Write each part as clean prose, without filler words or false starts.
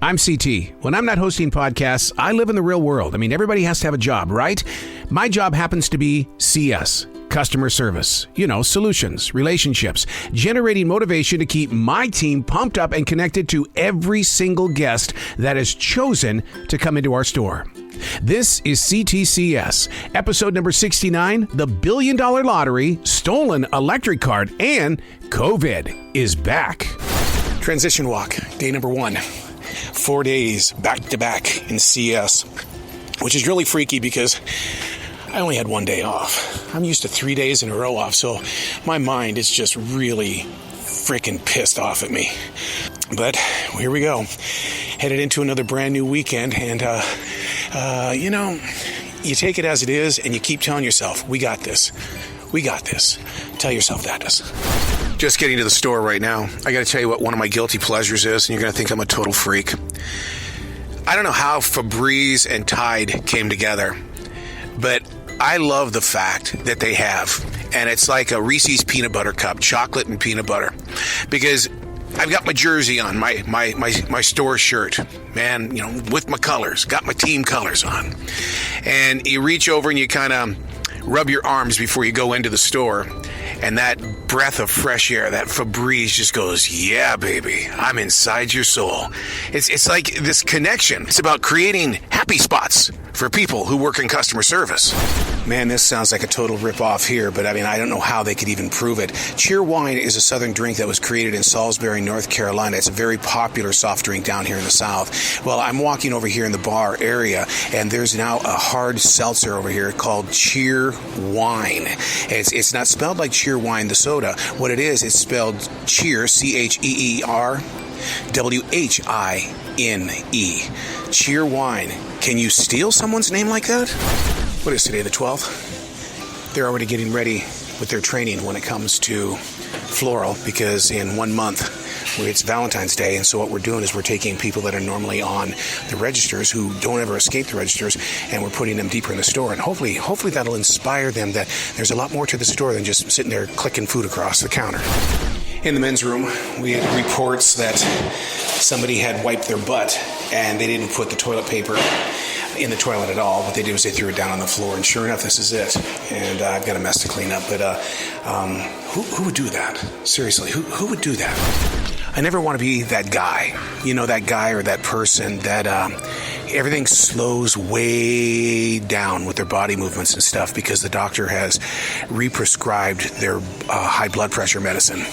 I'm CT. When I'm not hosting podcasts, I live in the real world. I mean, everybody has to have a job, right? My job happens to be CS, customer service. You know, solutions, relationships, generating motivation to keep my team pumped up and connected to every single guest that is chosen to come into our store. This is C.T.C.S, episode number 69, the $1 billion lottery, stolen electric cart, and COVID is back. Transition walk, day number 1. 4 days back to back in CS, which is really freaky because I only had 1 day off. I'm used to 3 days in a row off, so my mind is just really freaking pissed off at me. But here we go. Headed into another brand new weekend, and you take it as it is and you keep telling yourself, we got this. We got this. Tell yourself that. Just getting to the store right now. I got to tell you what one of my guilty pleasures is, and you're going to think I'm a total freak. I don't know how Febreze and Tide came together, but I love the fact that they have. And it's like a Reese's peanut butter cup, chocolate and peanut butter. Because I've got my jersey on, my store shirt, man, with my colors, got my team colors on. And you reach over and you kind of rub your arms before you go into the store. And that breath of fresh air, that Febreze just goes, yeah, baby, I'm inside your soul. It's like this connection. It's about creating happy spots for people who work in customer service. Man, this sounds like a total rip-off here, but I don't know how they could even prove it. Cheer Wine is a southern drink that was created in Salisbury, North Carolina. It's a very popular soft drink down here in the South. Well, I'm walking over here in the bar area, and there's now a hard seltzer over here called Cheer Wine. It's not spelled like Cheer Wine, the soda. What it is, it's spelled Cheer, C-H-E-E-R, W-H-I-N-E. Cheer Wine. Can you steal someone's name like that? What is today, the 12th? They're already getting ready with their training when it comes to floral, because in 1 month, it's Valentine's Day, and so what we're doing is we're taking people that are normally on the registers who don't ever escape the registers, and we're putting them deeper in the store, and hopefully that'll inspire them that there's a lot more to the store than just sitting there clicking food across the counter. In the men's room, we had reports that somebody had wiped their butt and they didn't put the toilet paper in the toilet at all. What they did was they threw it down on the floor, and sure enough, this is it. And I've got a mess to clean up, but who would do that? Seriously, who would do that? I never want to be that guy, that guy or that person that everything slows way down with their body movements and stuff because the doctor has re-prescribed their high blood pressure medicine.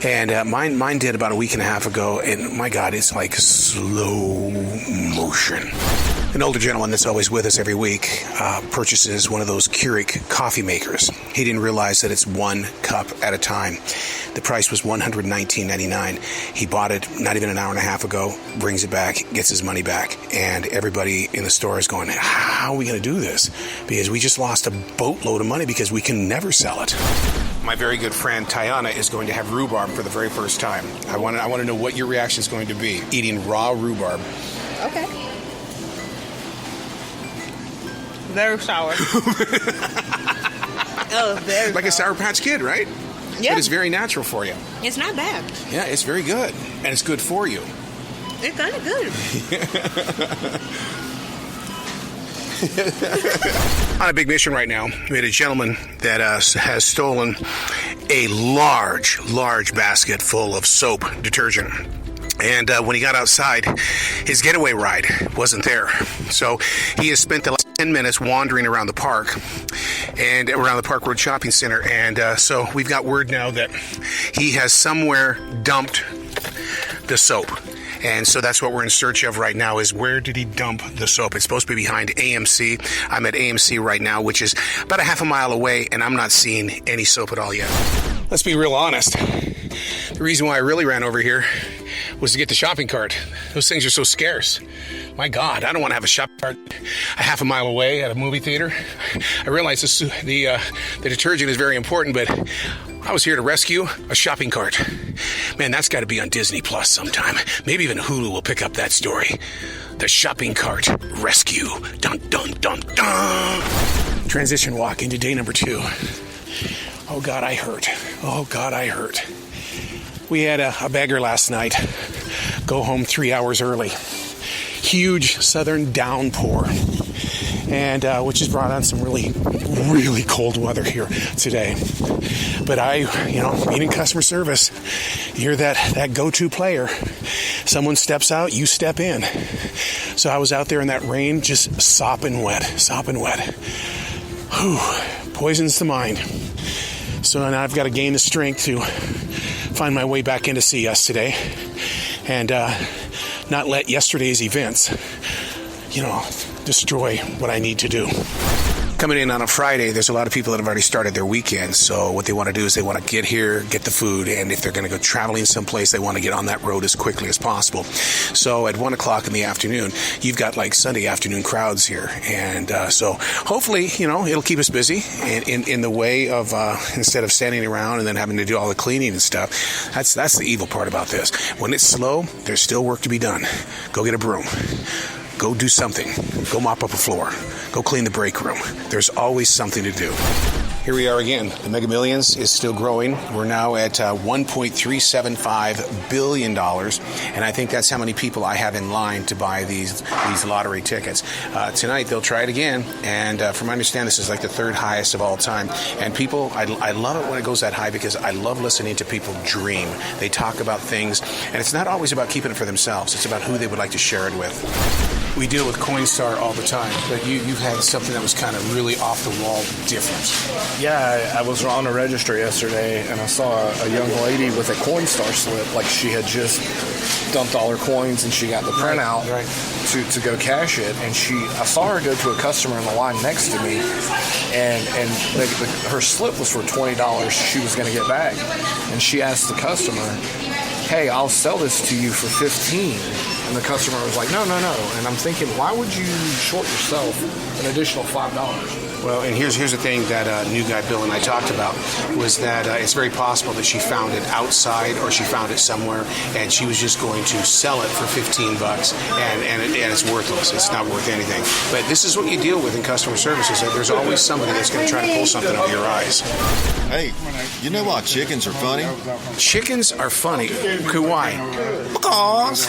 And mine did about a week and a half ago, and my God, it's like slow motion. An older gentleman that's always with us every week purchases one of those Keurig coffee makers. He didn't realize that it's 1 cup at a time. The price was $119.99. He bought it not even an hour and a half ago, brings it back, gets his money back, and everybody in the store is going, how are we going to do this? Because we just lost a boatload of money because we can never sell it. My very good friend Tiana is going to have rhubarb for the very first time. I want to know what your reaction is going to be eating raw rhubarb. Okay. Very sour. Very like sour. A Sour Patch Kid, right? Yeah. But it's very natural for you. It's not bad. Yeah, it's very good. And it's good for you. It's kind of good. On a big mission right now, we had a gentleman that has stolen a large basket full of soap detergent. And when he got outside, his getaway ride wasn't there. So he has spent the last 10 minutes wandering around the park and around the Park Road Shopping Center. And so we've got word now that he has somewhere dumped the soap. And so that's what we're in search of right now, is where did he dump the soap? It's supposed to be behind AMC. I'm at AMC right now, which is about a half a mile away, and I'm not seeing any soap at all yet. Let's be real honest. The reason why I really ran over here was to get the shopping cart. Those things are so scarce. My God, I don't want to have a shopping cart a half a mile away at a movie theater. I realize the detergent is very important, but I was here to rescue a shopping cart. Man, that's got to be on Disney Plus sometime. Maybe even Hulu will pick up that story. The shopping cart rescue. Dun, dun, dun, dun. Transition walk into day number 2. Oh, God, I hurt. Oh, God, I hurt. We had a beggar last night go home 3 hours early. huge southern downpour, and which has brought on some really, really cold weather here today. But being in customer service, you're that go-to player. Someone steps out, you step in. So I was out there in that rain, just sopping wet. Whew, poisons the mind. So now I've got to gain the strength to find my way back into C.S. today, and not let yesterday's events, destroy what I need to do. Coming in on a Friday, there's a lot of people that have already started their weekend. So what they want to do is they want to get here, get the food, and if they're going to go traveling someplace, they want to get on that road as quickly as possible. So at 1 o'clock in the afternoon, you've got like Sunday afternoon crowds here. And so hopefully, it'll keep us busy in the way of instead of standing around and then having to do all the cleaning and stuff. That's the evil part about this. When it's slow, there's still work to be done. Go get a broom. Go do something. Go mop up a floor. Go clean the break room. There's always something to do. Here we are again. The Mega Millions is still growing. We're now at $1.375 billion, and I think that's how many people I have in line to buy these lottery tickets. Tonight, they'll try it again, and from what I understand, this is like the third highest of all time. And people, I love it when it goes that high because I love listening to people dream. They talk about things, and it's not always about keeping it for themselves. It's about who they would like to share it with. We deal with Coinstar all the time, but you've had something that was kind of really off the wall different. Yeah, I was on a register yesterday, and I saw a young lady with a Coinstar slip, like she had just dumped all her coins, and she got the printout to go cash it. And I saw her go to a customer in the line next to me, and her slip was for $20 she was going to get back. And she asked the customer, "Hey, I'll sell this to you for $15." And the customer was like, no. And I'm thinking, why would you short yourself an additional $5? Well, and here's the thing that new guy Bill and I talked about was that it's very possible that she found it outside or she found it somewhere, and she was just going to sell it for $15, and it's worthless. It's not worth anything. But this is what you deal with in customer service, is that there's always somebody that's going to try to pull something out of your eyes. Hey, you know why chickens are funny? Chickens are funny. Why? Because.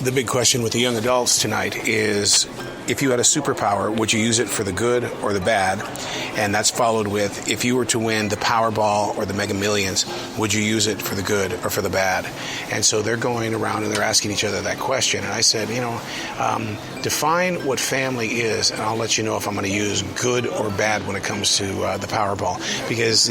The big question with the young adults tonight is, if you had a superpower, would you use it for the good or the bad? And that's followed with, if you were to win the Powerball or the Mega Millions, would you use it for the good or for the bad? And so they're going around and they're asking each other that question. And I said, define what family is, and I'll let you know if I'm going to use good or bad when it comes to the Powerball. Because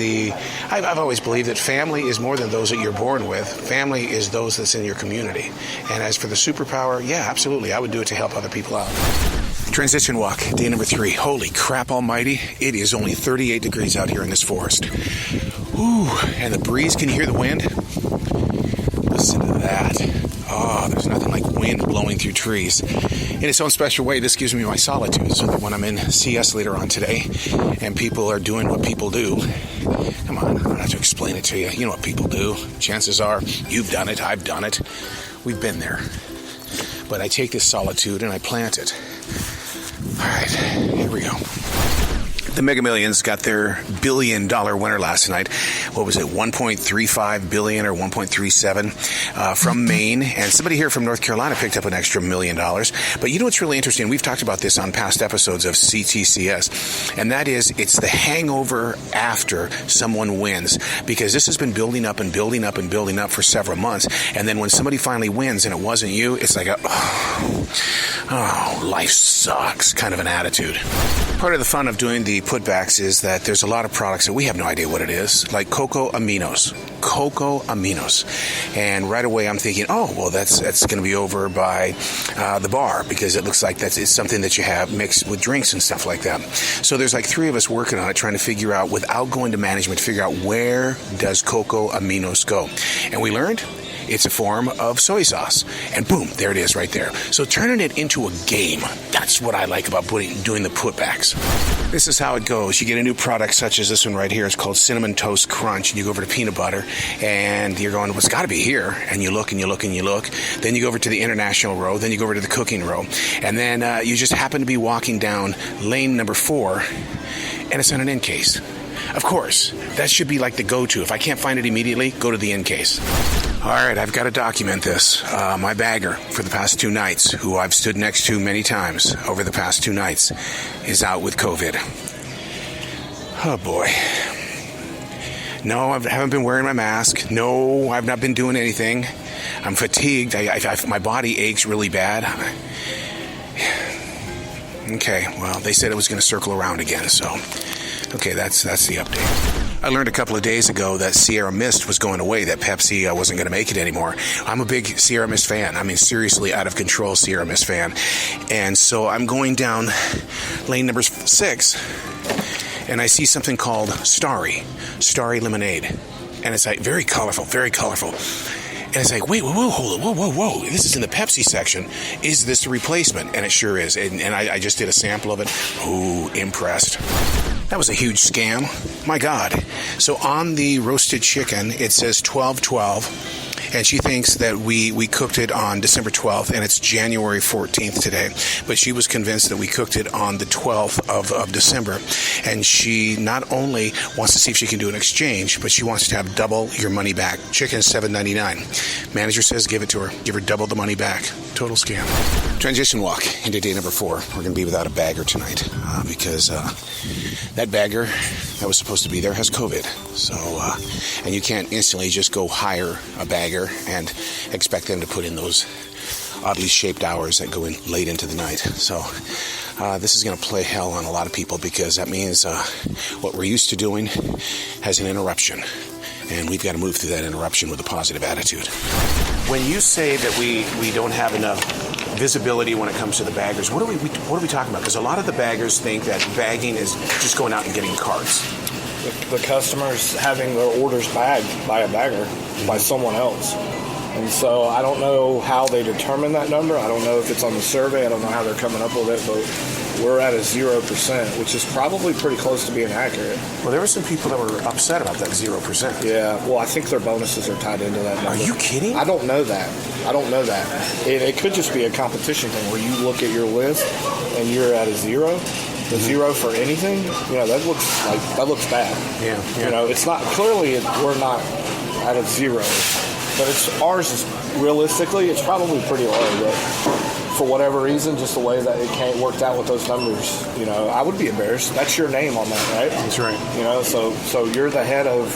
I've always believed that family is more than those that you're born with. Family is those that's in your community. And as for the superpower, yeah, absolutely. I would do it to help other people out. Transition walk, day number 3. Holy crap almighty, it is only 38 degrees out here in this forest. Ooh, and the breeze, can you hear the wind? Listen to that. Oh, there's nothing like wind blowing through trees. In its own special way, this gives me my solitude, so that when I'm in CS later on today and people are doing what people do, come on, I don't have to explain it to you. You know what people do. Chances are you've done it, I've done it. We've been there. But I take this solitude and I plant it. All right, here we go. The Mega Millions got their $1 billion winner last night. What was it, 1.35 billion or 1.37 from Maine. And somebody here from North Carolina picked up an extra $1 million. But you know what's really interesting? We've talked about this on past episodes of C.T.C.S. And that is, it's the hangover after someone wins. Because this has been building up and building up and building up for several months. And then when somebody finally wins and it wasn't you, it's like, life sucks kind of an attitude. Part of the fun of doing the putbacks is that there's a lot of products that we have no idea what it is, like cocoa aminos. And right away I'm thinking, that's going to be over by the bar, because it looks like it's something that you have mixed with drinks and stuff like that. So there's like 3 of us working on it, trying to figure out, without going to management, figure out where does cocoa aminos go. And we learned it's a form of soy sauce. And boom, there it is right there. So turning it into a game, that's what I like about doing the putbacks. This is how it goes. You get a new product such as this one right here. It's called Cinnamon Toast Crunch. And you go over to peanut butter and you're going, well, it's got to be here. And you look and you look and you look. Then you go over to the international row. Then you go over to the cooking row. And then you just happen to be walking down lane number 4 and it's on an end case. Of course, that should be like the go-to. If I can't find it immediately, go to the end case. All right, I've got to document this. My bagger for the past 2 nights, who I've stood next to many times over the past 2 nights, is out with COVID. Oh, boy. No, I haven't been wearing my mask. No, I've not been doing anything. I'm fatigued. My body aches really bad. Okay, well, they said it was going to circle around again, so... Okay, that's the update. I learned a couple of days ago that Sierra Mist was going away, that Pepsi wasn't going to make it anymore. I'm a big Sierra Mist fan. I mean, seriously, out of control Sierra Mist fan. And so I'm going down lane number 6, and I see something called Starry Lemonade. And it's like very colorful, very colorful. And it's like, wait, whoa, hold it, whoa. This is in the Pepsi section. Is this a replacement? And it sure is. And I just did a sample of it. Ooh, impressed. That was a huge scam. My God. So on the roasted chicken, it says 12/12. And she thinks that we cooked it on December 12th, and it's January 14th today. But she was convinced that we cooked it on the 12th of December. And she not only wants to see if she can do an exchange, but she wants to have double your money back. Chicken is $7.99. Manager says give it to her. Give her double the money back. Total scam. Transition walk into day number 4. We're going to be without a bagger tonight because that bagger that was supposed to be there has COVID. So, and you can't instantly just go hire a bagger and expect them to put in those oddly shaped hours that go in late into the night. So this is going to play hell on a lot of people because that means what we're used to doing has an interruption. And we've got to move through that interruption with a positive attitude. When you say that we don't have enough visibility when it comes to the baggers, what are we talking about? Because a lot of the baggers think that bagging is just going out and getting carts. The customers having their orders bagged by a bagger, by someone else. And so I don't know how they determine that number. I don't know if it's on the survey. I don't know how they're coming up with it, but we're at a 0%, which is probably pretty close to being accurate. Well, there were some people that were upset about that 0%. Yeah, well, I think their bonuses are tied into that number. Are you kidding? I don't know that. It could just be a competition thing where you look at your list and you're at a 0. The 0 for anything, that looks bad. Yeah. It's not, clearly we're not at a 0. But ours is realistically, it's probably pretty low. But for whatever reason, just the way that it worked out with those numbers, I would be embarrassed. That's your name on that, right? That's right. So you're the head of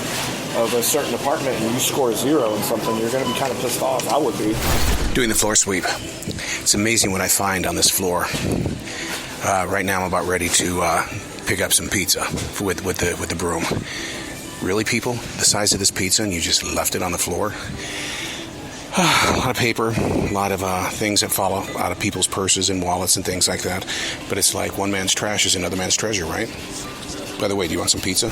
a certain department and you score a 0 in something, you're going to be kind of pissed off. I would be. Doing the floor sweep. It's amazing what I find on this floor. Right now, I'm about ready to pick up some pizza with the broom. Really, people? The size of this pizza, and you just left it on the floor? A lot of paper, a lot of things that fall out of people's purses and wallets and things like that. But it's like one man's trash is another man's treasure, right? By the way, do you want some pizza?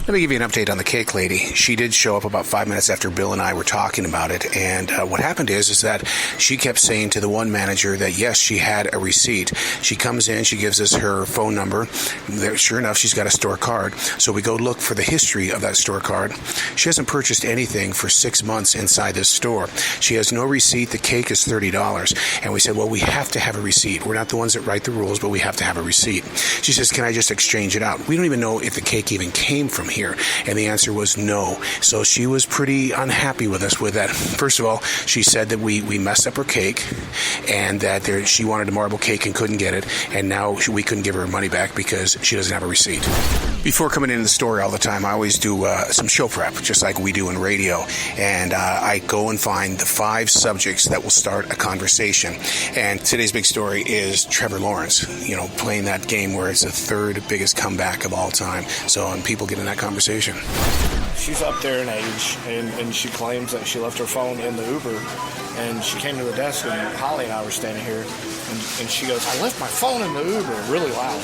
Let me give you an update on the cake lady. She did show up about 5 minutes after Bill and I were talking about it. And what happened is that she kept saying to the one manager that, yes, she had a receipt. She comes in, she gives us her phone number. Sure enough, she's got a store card. So we go look for the history of that store card. She hasn't purchased anything for 6 months inside this store. She has no receipt. The cake is $30. And we said, well, we have to have a receipt. We're not the ones that write the rules, but we have to have a receipt. She says, can I just exchange it out? We don't even know if the cake even came from here. And the answer was no. So she was pretty unhappy with us with that. First of all, she said that we messed up her cake and that she wanted a marble cake and couldn't get it. And now we couldn't give her money back because she doesn't have a receipt. Before coming into the store all the time, I always do some show prep, just like we do in radio. And I go and find the 5 subjects that will start a conversation. And today's big story is Trevor Lawrence, playing that game where it's the 3rd biggest comeback of all time. So, and people get in that conversation. She's up there in age, and she claims that she left her phone in the Uber, and she came to the desk, and Holly and I were standing here, and she goes, I left my phone in the Uber, really loud.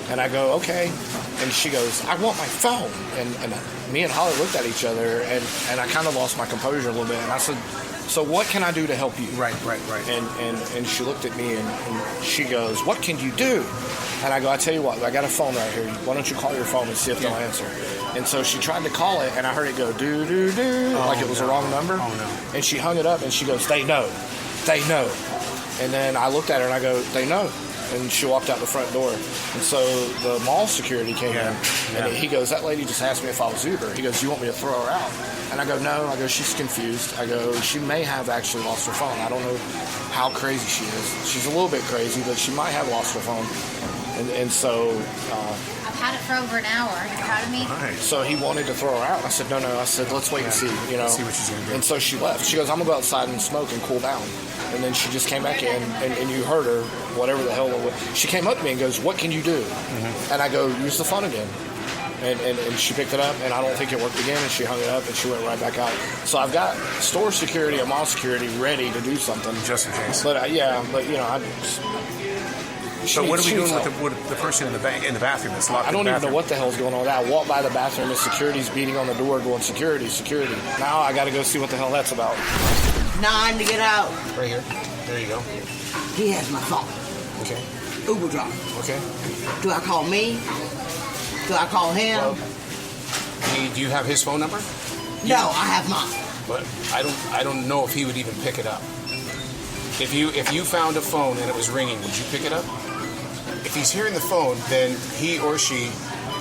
And I go, okay. And she goes, I want my phone. And me and Holly looked at each other, and I kind of lost my composure a little bit, and I said, so what can I do to help you? Right. And she looked at me, and she goes, what can you do? And I go, I tell you what, I got a phone right here. Why don't you call your phone and see if they'll answer? And so she tried to call it, and I heard it go, do, like it was the wrong number. Oh, no. And she hung it up, and she goes, they know. And then I looked at her, and I go, they know. And she walked out the front door. And so the mall security came in, and he goes, that lady just asked me if I was Uber. He goes, you want me to throw her out? And I go, no. I go, she's confused. I go, she may have actually lost her phone. I don't know how crazy she is. She's a little bit crazy, but she might have lost her phone. And so... I've had it for over an hour. Are you proud of me? Right. So he wanted to throw her out. I said, no. I said, let's wait and see, See what she's going to do. And so she left. She goes, I'm going to go outside and smoke and cool down. And then she just came back in, and you heard her, whatever the hell it was. She came up to me and goes, what can you do? Mm-hmm. And I go, use the phone again. And she picked it up, and I don't think it worked again, and she hung it up, and she went right back out. So I've got store security and mall security ready to do something. Just in case. But So what are we doing with the person in the bathroom that's locked? I don't even know what the hell's going on with that. I walked by the bathroom and security's beating on the door going, security. Now I got to go see what the hell that's about. 9 to get out. Right here. There you go. He has my phone. Okay. Uber driver. Okay. Do I call me? Do I call him? Well, do you have his phone number? No, I have mine. But I don't know if he would even pick it up. If you found a phone and it was ringing, would you pick it up? If he's hearing the phone, then he or she,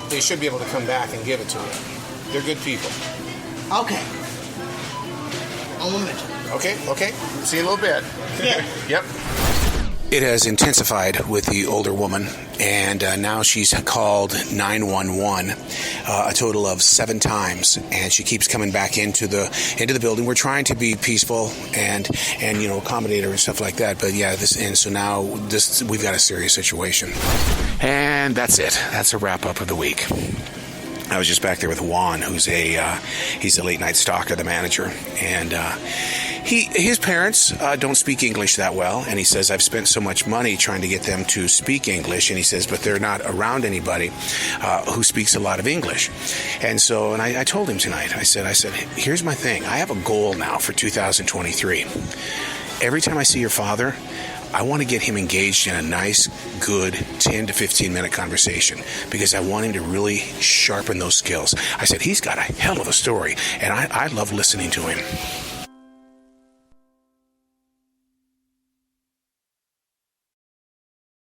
they should be able to come back and give it to him. They're good people. Okay. I'm a mention. Okay. See you in a little bit. Yeah. Yep. It has intensified with the older woman, and now she's called 911 a total of 7 times, and she keeps coming back into the building. We're trying to be peaceful and accommodate her and stuff like that. But yeah, so now we've got a serious situation, and that's it. That's a wrap up of the week. I was just back there with Juan, who's he's a late night stalker, the manager, and his parents don't speak English that well, and he says, I've spent so much money trying to get them to speak English, and he says, but they're not around anybody who speaks a lot of English. And so, and I told him tonight, I said, here's my thing. I have a goal now for 2023. Every time I see your father, I want to get him engaged in a nice, good 10 to 15 minute conversation because I want him to really sharpen those skills. I said, he's got a hell of a story, and I love listening to him.